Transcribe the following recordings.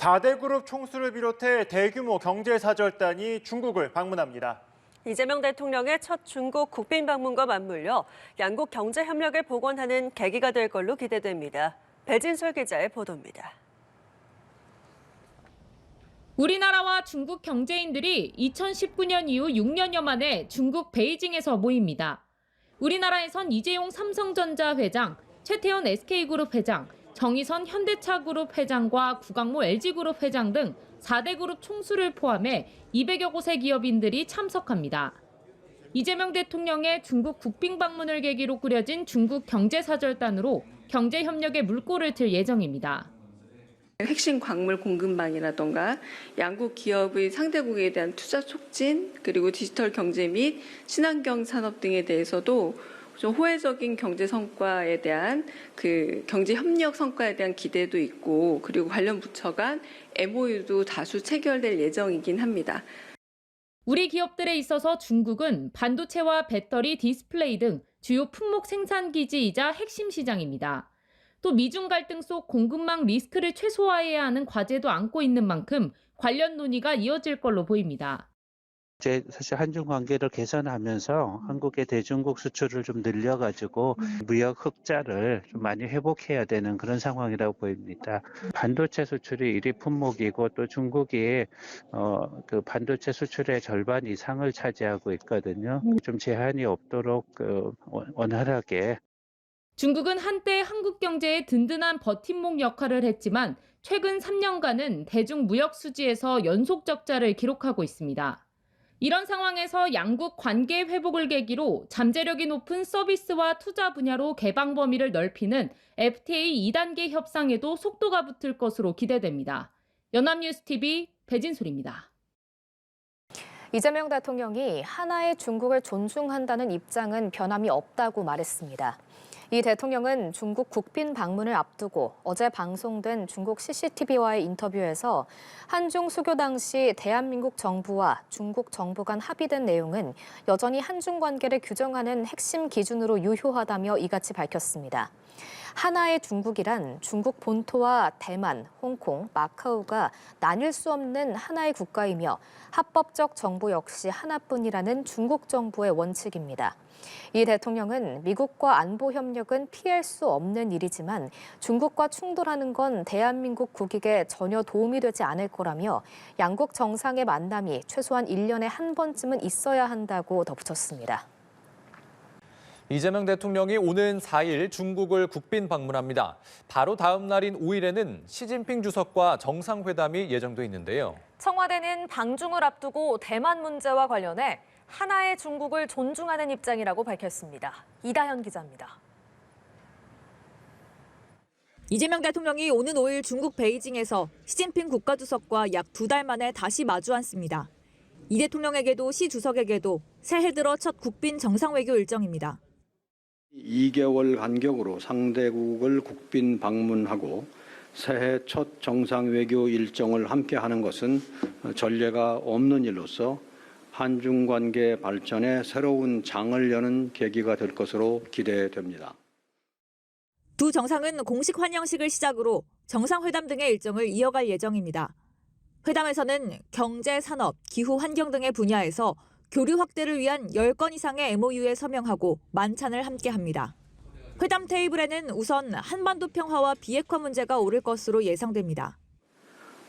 4대 그룹 총수를 비롯해 대규모 경제사절단이 중국을 방문합니다. 이재명 대통령의 첫 중국 국빈 방문과 맞물려 양국 경제 협력을 복원하는 계기가 될 걸로 기대됩니다. 배진솔 기자의 보도입니다. 우리나라와 중국 경제인들이 2019년 이후 6년여 만에 중국 베이징에서 모입니다. 우리나라에선 이재용 삼성전자 회장, 최태원 SK그룹 회장, 정의선 현대차그룹 회장과 구강모 LG그룹 회장 등 4대 그룹 총수를 포함해 200여 곳의 기업인들이 참석합니다. 이재명 대통령의 중국 국빈 방문을 계기로 꾸려진 중국 경제사절단으로 경제협력의 물꼬를 틀 예정입니다. 핵심 광물 공급망이라던가 양국 기업의 상대국에 대한 투자 촉진, 그리고 디지털 경제 및 친환경 산업 등에 대해서도 좀 호혜적인 경제 성과에 대한 경제 협력 성과에 대한 기대도 있고, 그리고 관련 부처 간 MOU도 다수 체결될 예정이긴 합니다. 우리 기업들에 있어서 중국은 반도체와 배터리, 디스플레이 등 주요 품목 생산 기지이자 핵심 시장입니다. 또 미중 갈등 속 공급망 리스크를 최소화해야 하는 과제도 안고 있는 만큼 관련 논의가 이어질 걸로 보입니다. 이제 사실 한중 관계를 개선하면서 한국의 대중국 수출을 좀 늘려가지고 무역 흑자를 좀 많이 회복해야 되는 그런 상황이라고 보입니다. 반도체 수출이 1위 품목이고 또 중국이 그 반도체 수출의 절반 이상을 차지하고 있거든요. 좀 제한이 없도록 원활하게. 중국은 한때 한국 경제의 든든한 버팀목 역할을 했지만 최근 3년간은 대중 무역 수지에서 연속 적자를 기록하고 있습니다. 이런 상황에서 양국 관계 회복을 계기로 잠재력이 높은 서비스와 투자 분야로 개방 범위를 넓히는 FTA 2단계 협상에도 속도가 붙을 것으로 기대됩니다. 연합뉴스TV 배진솔입니다. 이재명 대통령이 하나의 중국을 존중한다는 입장은 변함이 없다고 말했습니다. 이 대통령은 중국 국빈 방문을 앞두고 어제 방송된 중국 CCTV와의 인터뷰에서 한중 수교 당시 대한민국 정부와 중국 정부 간 합의된 내용은 여전히 한중 관계를 규정하는 핵심 기준으로 유효하다며 이같이 밝혔습니다. 하나의 중국이란 중국 본토와 대만, 홍콩, 마카오가 나뉠 수 없는 하나의 국가이며 합법적 정부 역시 하나뿐이라는 중국 정부의 원칙입니다. 이 대통령은 미국과 안보 협력은 피할 수 없는 일이지만 중국과 충돌하는 건 대한민국 국익에 전혀 도움이 되지 않을 거라며 양국 정상의 만남이 최소한 1년에 한 번쯤은 있어야 한다고 덧붙였습니다. 이재명 대통령이 오는 4일 중국을 국빈 방문합니다. 바로 다음 날인 5일에는 시진핑 주석과 정상회담이 예정돼 있는데요. 청와대는 방중을 앞두고 대만 문제와 관련해 하나의 중국을 존중하는 입장이라고 밝혔습니다. 이다현 기자입니다. 이재명 대통령이 오는 5일 중국 베이징에서 시진핑 국가주석과 약 2달 만에 다시 마주 앉습니다. 이 대통령에게도 시 주석에게도 새해 들어 첫 국빈 정상외교 일정입니다. 2개월 간격으로 상대국을 국빈 방문하고 새해 첫 정상외교 일정을 함께하는 것은 전례가 없는 일로서 한중 관계 발전에 새로운 장을 여는 계기가 될 것으로 기대됩니다. 두 정상은 공식 환영식을 시작으로 정상회담 등의 일정을 이어갈 예정입니다. 회담에서는 경제, 산업, 기후, 환경 등의 분야에서 교류 확대를 위한 10건 이상의 MOU에 서명하고 만찬을 함께합니다. 회담 테이블에는 우선 한반도 평화와 비핵화 문제가 오를 것으로 예상됩니다.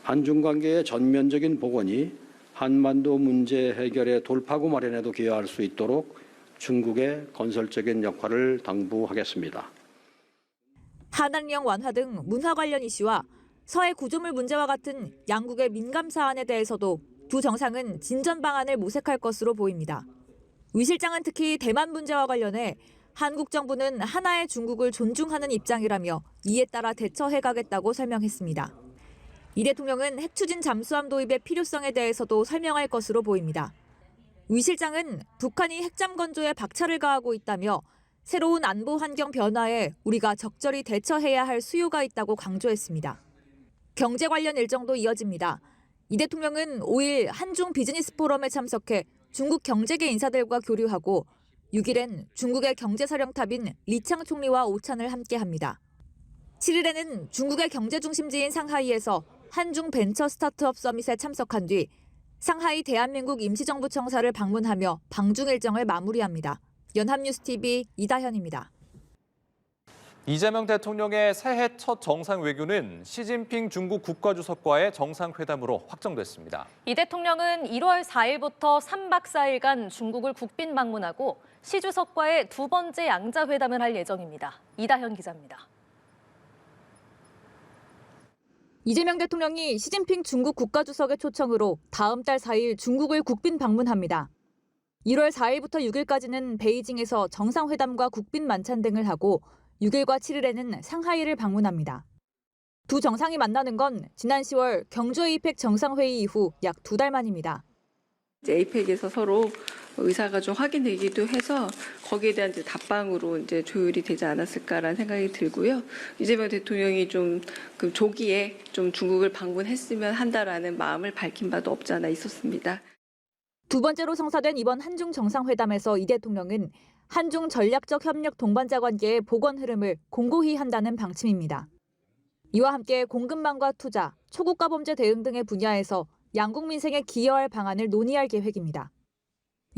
한중 관계의 전면적인 복원이 한반도 문제 해결의 돌파구 마련에도 기여할 수 있도록 중국의 건설적인 역할을 당부하겠습니다. 한한령 완화 등 문화 관련 이슈와 서해 구조물 문제와 같은 양국의 민감 사안에 대해서도 두 정상은 진전 방안을 모색할 것으로 보입니다. 위 실장은 특히 대만 문제와 관련해 한국 정부는 하나의 중국을 존중하는 입장이라며 이에 따라 대처해가겠다고 설명했습니다. 이 대통령은 핵 추진 잠수함 도입의 필요성에 대해서도 설명할 것으로 보입니다. 위 실장은 북한이 핵잠 건조에 박차를 가하고 있다며 새로운 안보 환경 변화에 우리가 적절히 대처해야 할 수요가 있다고 강조했습니다. 경제 관련 일정도 이어집니다. 이 대통령은 5일 한중 비즈니스 포럼에 참석해 중국 경제계 인사들과 교류하고 6일엔 중국의 경제사령탑인 리창 총리와 오찬을 함께합니다. 7일에는 중국의 경제 중심지인 상하이에서 한중 벤처 스타트업 서밋에 참석한 뒤 상하이 대한민국 임시정부청사를 방문하며 방중 일정을 마무리합니다. 연합뉴스TV 이다현입니다. 이재명 대통령의 새해 첫 정상 외교는 시진핑 중국 국가주석과의 정상회담으로 확정됐습니다. 이 대통령은 1월 4일부터 3박 4일간 중국을 국빈 방문하고 시 주석과의 두 번째 양자회담을 할 예정입니다. 이다현 기자입니다. 이재명 대통령이 시진핑 중국 국가주석의 초청으로 다음 달 4일 중국을 국빈 방문합니다. 1월 4일부터 6일까지는 베이징에서 정상회담과 국빈 만찬 등을 하고 6일과 7일에는 상하이를 방문합니다. 두 정상이 만나는 건 지난 10월 경주 에이펙 정상회의 이후 약 2달 만입니다. 이제 에이펙에서 서로 의사가 좀 확인되기도 해서 거기에 대한 이제 답방으로 이제 조율이 되지 않았을까라는 생각이 들고요. 이재명 대통령이 좀 그 조기에 좀 중국을 방문했으면 한다라는 마음을 밝힌 바도 없지 않아 있었습니다. 두 번째로 성사된 이번 한중 정상회담에서 이 대통령은 한중 전략적 협력 동반자 관계의 복원 흐름을 공고히 한다는 방침입니다. 이와 함께 공급망과 투자, 초국가 범죄 대응 등의 분야에서 양국 민생에 기여할 방안을 논의할 계획입니다.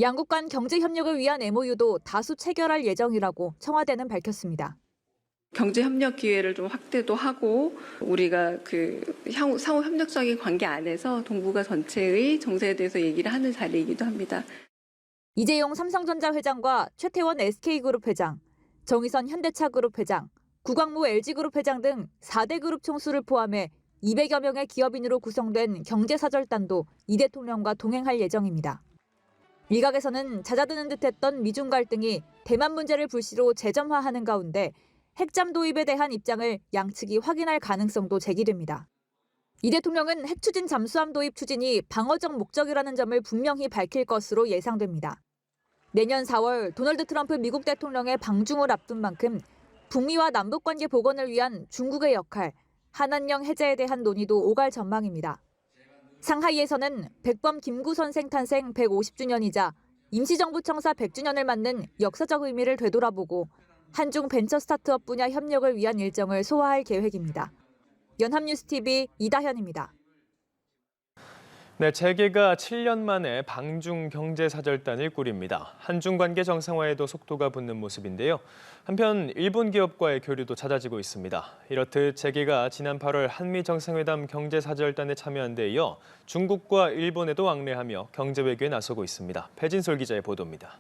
양국 간 경제 협력을 위한 MOU도 다수 체결할 예정이라고 청와대는 밝혔습니다. 경제 협력 기회를 좀 확대도 하고 우리가 그 상호 협력적인 관계 안에서 동북아 전체의 정세에 대해서 얘기를 하는 자리이기도 합니다. 이재용 삼성전자 회장과 최태원 SK그룹 회장, 정의선 현대차그룹 회장, 구광모 LG그룹 회장 등 4대 그룹 총수를 포함해 200여 명의 기업인으로 구성된 경제사절단도 이 대통령과 동행할 예정입니다. 일각에서는 잦아드는 듯했던 미중 갈등이 대만 문제를 불씨로 재점화하는 가운데 핵잠 도입에 대한 입장을 양측이 확인할 가능성도 제기됩니다. 이 대통령은 핵 추진 잠수함 도입 추진이 방어적 목적이라는 점을 분명히 밝힐 것으로 예상됩니다. 내년 4월 도널드 트럼프 미국 대통령의 방중을 앞둔 만큼 북미와 남북관계 복원을 위한 중국의 역할, 한한령 해제에 대한 논의도 오갈 전망입니다. 상하이에서는 백범 김구 선생 탄생 150주년이자 임시정부청사 100주년을 맞는 역사적 의미를 되돌아보고 한중 벤처 스타트업 분야 협력을 위한 일정을 소화할 계획입니다. 연합뉴스TV 이다현입니다. 네, 재계가 7년 만에 방중 경제사절단을 꾸립니다. 한중 관계 정상화에도 속도가 붙는 모습인데요. 한편 일본 기업과의 교류도 잦아지고 있습니다. 이렇듯 재계가 지난 8월 한미 정상회담 경제사절단에 참여한 데 이어 중국과 일본에도 왕래하며 경제외교에 나서고 있습니다. 배진솔 기자의 보도입니다.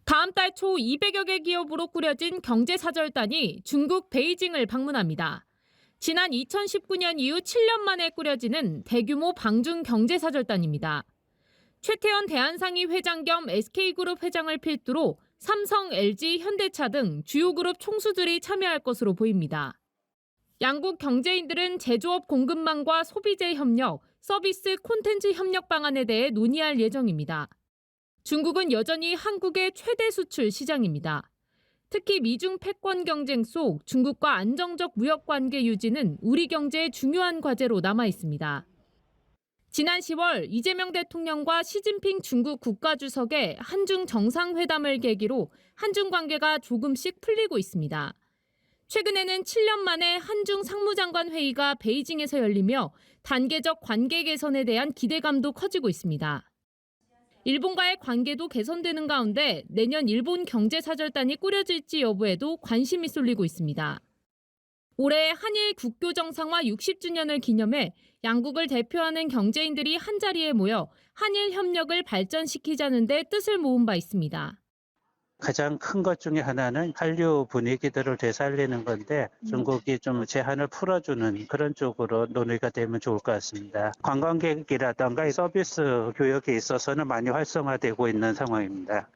다음 달 초 200여 개 기업으로 꾸려진 경제사절단이 중국 베이징을 방문합니다. 지난 2019년 이후 7년 만에 꾸려지는 대규모 방중 경제사절단입니다. 최태원 대한상의 회장 겸 SK그룹 회장을 필두로 삼성, LG, 현대차 등 주요 그룹 총수들이 참여할 것으로 보입니다. 양국 경제인들은 제조업 공급망과 소비재 협력, 서비스 콘텐츠 협력 방안에 대해 논의할 예정입니다. 중국은 여전히 한국의 최대 수출 시장입니다. 특히 미중 패권 경쟁 속 중국과 안정적 무역 관계 유지는 우리 경제의 중요한 과제로 남아 있습니다. 지난 10월 이재명 대통령과 시진핑 중국 국가주석의 한중 정상회담을 계기로 한중 관계가 조금씩 풀리고 있습니다. 최근에는 7년 만에 한중 상무장관 회의가 베이징에서 열리며 단계적 관계 개선에 대한 기대감도 커지고 있습니다. 일본과의 관계도 개선되는 가운데 내년 일본 경제사절단이 꾸려질지 여부에도 관심이 쏠리고 있습니다. 올해 한일 국교 정상화 60주년을 기념해 양국을 대표하는 경제인들이 한자리에 모여 한일 협력을 발전시키자는 데 뜻을 모은 바 있습니다. 가장 큰 것 중에 하나는 한류 분위기들을 되살리는 건데 중국이 좀 제한을 풀어주는 그런 쪽으로 논의가 되면 좋을 것 같습니다. 관광객이라든가 서비스 교역에 있어서는 많이 활성화되고 있는 상황입니다.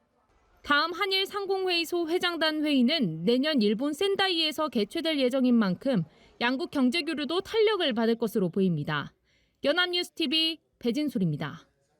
다음 한일 상공회의소 회장단 회의는 내년 일본 센다이에서 개최될 예정인 만큼 양국 경제 교류도 탄력을 받을 것으로 보입니다. 연합뉴스TV 배진솔입니다.